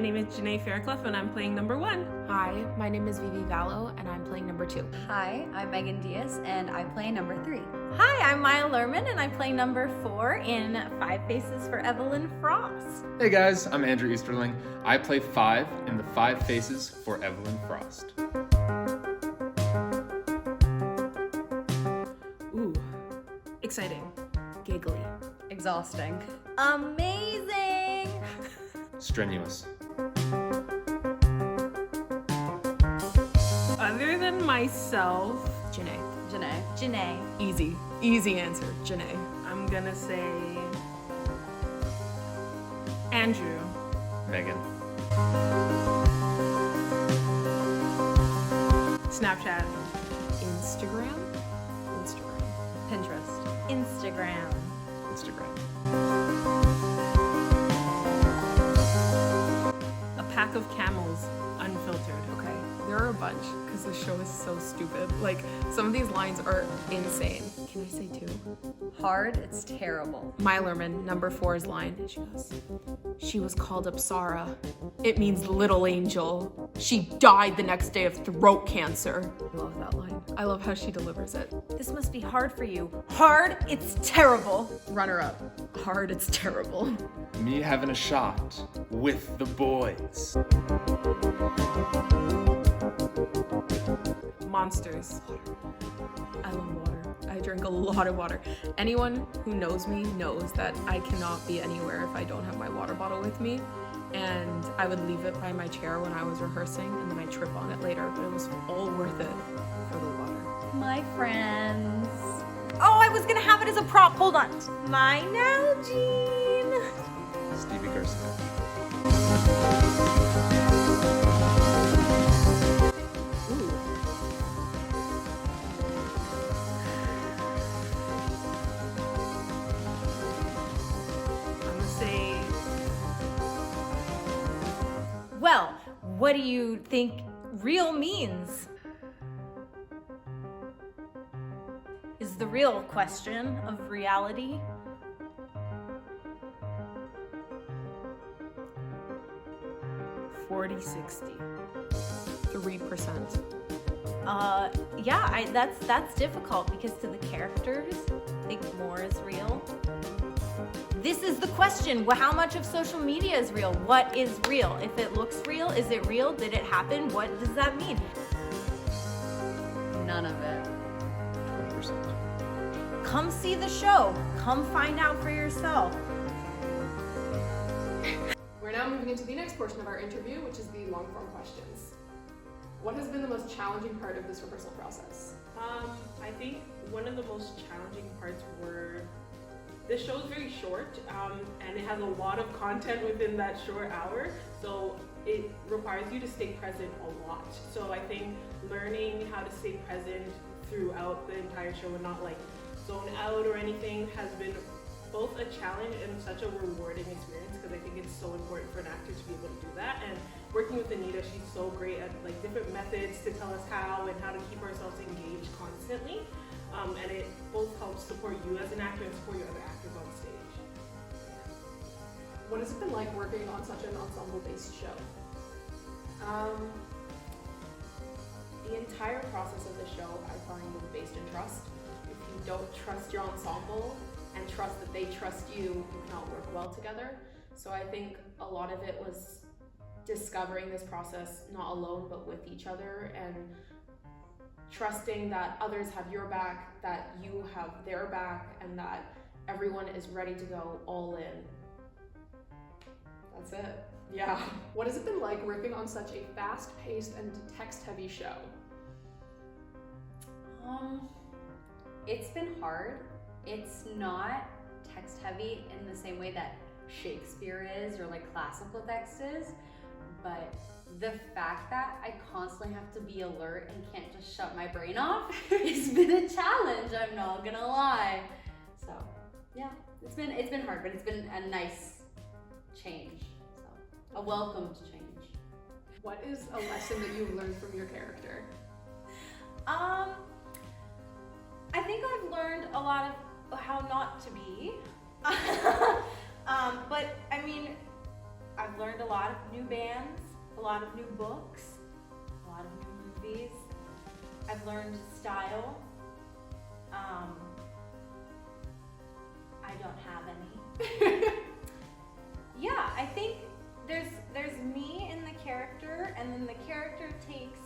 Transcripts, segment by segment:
name is Janae Fairclough and I'm playing number 1. Hi, my name is Vivi Vallo and I'm playing number 2. Hi, I'm Megan Diaz and I play number 3. Hi, I'm Maya Lerman and I play number 4 in Five Faces for Evelyn Frost. Hey guys, I'm Andrew Easterling. I play 5 in the Five Faces for Evelyn Frost. Ooh, exciting, giggly, Exhausting. Amazing! Strenuous. Other than myself, Janae. Janae. Janae. Easy answer, Janae. I'm gonna say Andrew. Megan. Snapchat. Instagram. Pinterest. Instagram. A pack of camels, unfiltered. Okay, there are a bunch because the show is so stupid. Like, some of these lines are insane. Can I say 2? Hard, it's terrible. Maya Lerman, number 4's line. She goes, "She was called Apsara. It means little angel. She died the next day of throat cancer." I love that line. I love how she delivers it. This must be hard for you. Hard, it's terrible. Runner up. Hard, it's terrible. Me having a shot with the boys. Monsters. I love water. I drink a lot of water. Anyone who knows me knows that I cannot be anywhere if I don't have my water bottle with me. And I would leave it by my chair when I was rehearsing, and then I trip on it later, but it was all worth it for the water. My friends. Oh, I was gonna have it as a prop. Hold on. My Nalgene. Stevie Garcia. Ooh. I'm gonna say Well, what do you think real means? Is the real question of reality. 40-60. 3%. Yeah, that's difficult because to the characters, I think more is real. This is the question. How much of social media is real? What is real? If it looks real, is it real? Did it happen? What does that mean? None of it. 20%. Come see the show. Come find out for yourself. We're now moving into the next portion of our interview, which is the long-form questions. What has been the most challenging part of this rehearsal process? I think one of the most challenging parts were the show is very short and it has a lot of content within that short hour, so it requires you to stay present a lot. So I think learning how to stay present throughout the entire show and not like zone out or anything has been both a challenge and such a rewarding experience, because I think it's so important for an actor to be able to do that. And working with Anita, she's so great at like different methods to tell us how and how to keep ourselves engaged constantly. And it both helps support you as an actor and support your other actors on stage. What has it been like working on such an ensemble-based show? The entire process of the show, I find, is based in trust. If you don't trust your ensemble and trust that they trust you, you cannot work well together. So I think a lot of it was discovering this process not alone but with each other, and trusting that others have your back, that you have their back, and that everyone is ready to go all in. That's it. Yeah. What has it been like working on such a fast-paced and text-heavy show? It's been hard. It's not text heavy in the same way that Shakespeare is or like classical text is, but the fact that I constantly have to be alert and can't just shut my brain off has been a challenge, I'm not gonna lie. So yeah, it's been hard, but it's been a nice change. So a welcomed change. What is a lesson that you've learned from your character? I think I've learned a lot of how not to be. But I mean, I've learned a lot lot of new bands, a lot of new books, a lot of new movies. I've learned style. I don't have any. Yeah, I think there's me in the character, and then the character takes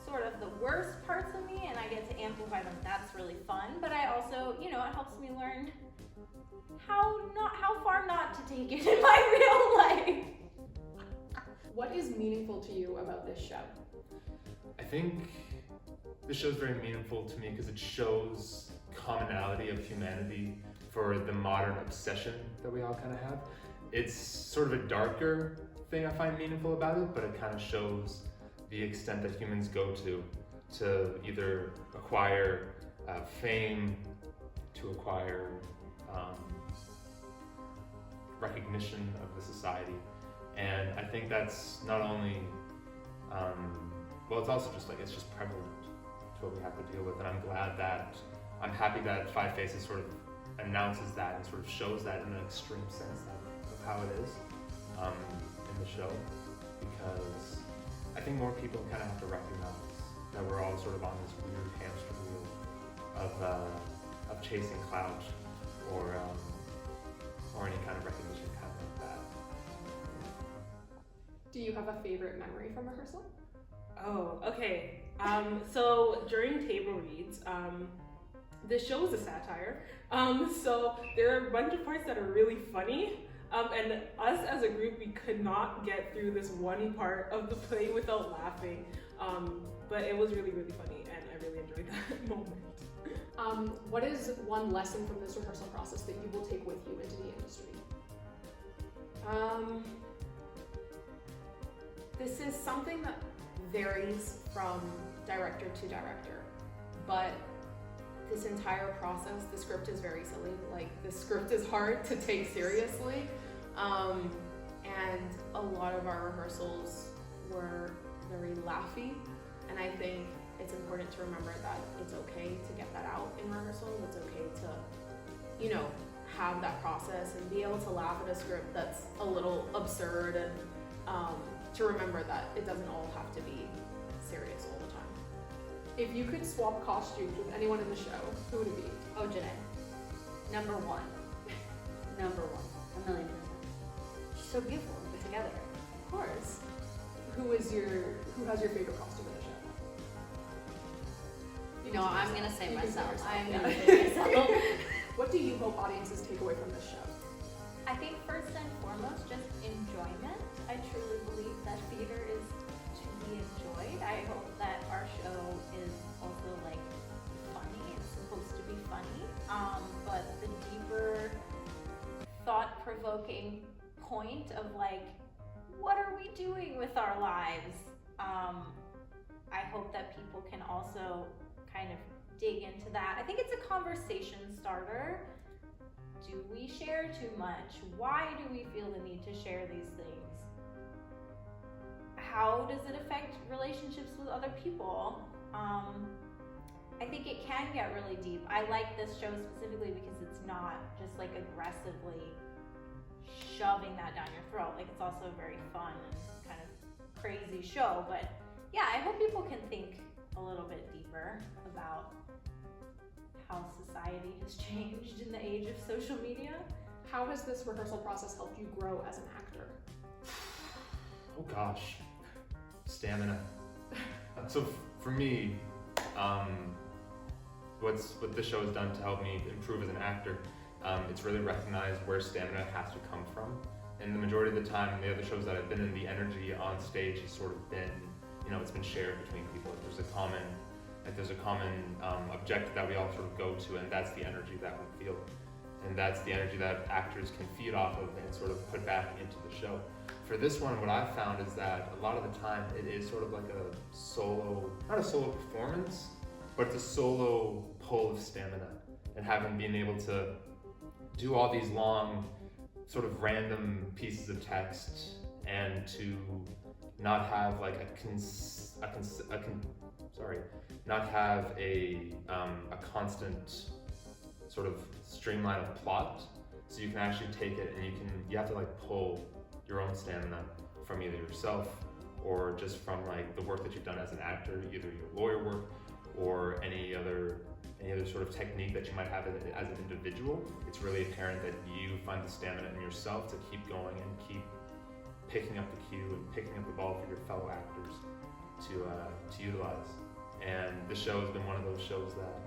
sort of the worst parts of me and I get to amplify them. That's really fun, but I also, it helps me learn how far not to take it in my real life. What is meaningful to you about this show? I think this show's very meaningful to me because it shows commonality of humanity for the modern obsession that we all kind of have. It's sort of a darker thing I find meaningful about it, but it kind of shows the extent that humans go to either acquire fame, to acquire recognition of the society. And I think that's not only, it's also just it's just prevalent to what we have to deal with. And I'm happy that Five Faces sort of announces that and sort of shows that in an extreme sense of how it is in the show, because I think more people kind of have to recognize that we're all sort of on this weird hamster wheel of chasing clout or any kind of recognition kind of like that. Do you have a favorite memory from rehearsal? Oh, okay. So during table reads, this show is a satire. So there are a bunch of parts that are really funny. And us as a group, we could not get through this one part of the play without laughing. But it was really, really funny, and I really enjoyed that moment. What is one lesson from this rehearsal process that you will take with you into the industry? This is something that varies from director to director, but this entire process, the script is very silly. Like, the script is hard to take seriously, and a lot of our rehearsals were very laughy, and I think it's important to remember that it's okay to get that out in rehearsal. It's okay to, have that process and be able to laugh at a script that's a little absurd, and to remember that it doesn't all have to be serious all the time. If you could swap costumes with anyone in the show, who would it be? Oh, Janae. Number one. Number one. 1,000,000%. She's so beautiful and put together. Of course. Who has your favorite costume in the show? You No, can say I'm yourself. gonna say You can myself. yourself, I'm yeah. gonna say myself. What do you hope audiences take away from this show? I think first and foremost, just enjoyment. I truly believe that theater is to be enjoyed. I hope that our show is also funny. It's supposed to be funny, but the deeper, thought-provoking point of what are we doing with our lives? I hope that people can also kind of dig into that. I think it's a conversation starter. Do we share too much? Why do we feel the need to share these things? How does it affect relationships with other people? I think it can get really deep. I like this show specifically because it's not just aggressively shoving that down your throat. It's also a very fun and kind of crazy show. But yeah, I hope people can think a little bit deeper about how society has changed in the age of social media. How has this rehearsal process helped you grow as an actor? Oh gosh, stamina. So for me, what this show has done to help me improve as an actor, it's really recognized where stamina has to come from. And the majority of the time, in the other shows that I've been in, the energy on stage has sort of been, it's been shared between people. There's a common objective that we all sort of go to, and that's the energy that we feel. And that's the energy that actors can feed off of and sort of put back into the show. For this one, what I've found is that a lot of the time it is sort of like a solo, not a solo performance, but it's a solo pull of stamina, and been able to do all these long, sort of random pieces of text, and to not have not have a constant sort of streamline of plot. So you can actually take it and you have to like pull your own stamina from either yourself or just from like the work that you've done as an actor, either your lawyer work or any other sort of technique that you might have as an individual. It's really apparent that you find the stamina in yourself to keep going and keep picking up the cue and picking up the ball for your fellow actors to utilize. And the show has been one of those shows that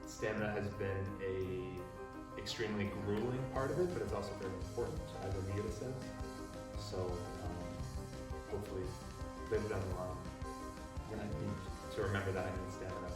stamina has been a extremely grueling part of it, but it's also very important, as Amita says. So hopefully later down the line, when I need to remember that I need stamina.